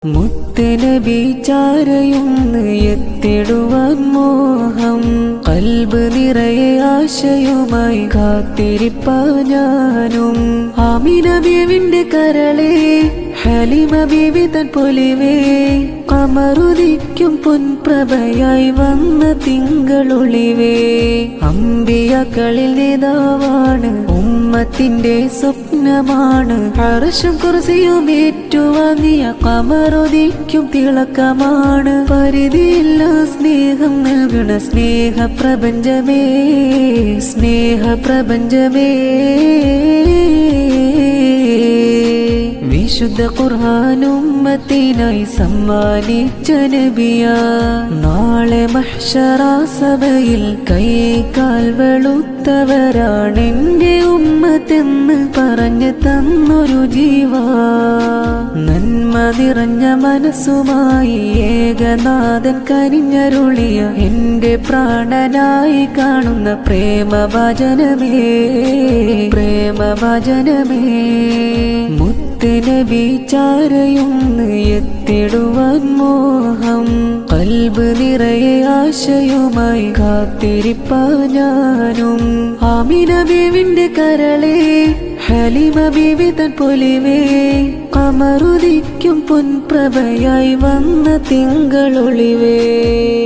മുത്തുനബി ചാരയൊന്ന് എത്തിടുവാൻ മോഹം, ഖൽബ് നിറയെ ആശയുമായി കാത്തിരിപ്പാ ഞാനും. ആമിന ബീവിന്റെ കരളേ, ഹലീമ ബീവി തൻ പൊലിവേ, കമറുദിക്കും പൊൻപ്രഭയായി വന്ന തിങ്കളൊളിവേ. അമ്പിയാക്കളിൽ നേതാവാണ്, ഉമ്മത്തിന്റെ സ്വപ്നമാണ്, അർശും കുർസിയും ഏറ്റുവാങ്ങിയ കമറുദിക്കും തിളക്കമാണ്. പരിധിയില്ല സ്നേഹം നൽകണ സ്നേഹപ്രപഞ്ചമേ, സ്നേഹപ്രപഞ്ചമേ. വിശുദ്ധ ഖുർആൻ ഉമ്മത്തിനായി സമ്മാനിച്ച നബിയാ, നാളെ മഹ്ശറ സഭയിൽ കൈകാൽ വെളുത്തവരാണെന്റെ ഉമ്മത്തെന്ന് പറഞ്ഞു തന്നൊരു ജീവാ. നന്മ നിറഞ്ഞ മനസ്സുമായി ഏകനാഥൻ കനിഞ്ഞരുളിയ എന്റെ പ്രാണനായി കാണുന്ന പ്രേമവചനമേ, പ്രേമവചനമേ. മുത്തുനബി ചാരയൊന്ന് എത്തിടുവാൻ മോഹം, ഖൽബ് നിറയെ ആശയുമായി കാത്തിരിപ്പാ ഞാനും. ആമിന ബീവിന്റെ കരളേ, ഹലീമ ബീവി തൻ പൊലിവേ, കമറുദിക്കും പൊൻപ്രഭയായി വന്ന തിങ്കളൊളിവേ.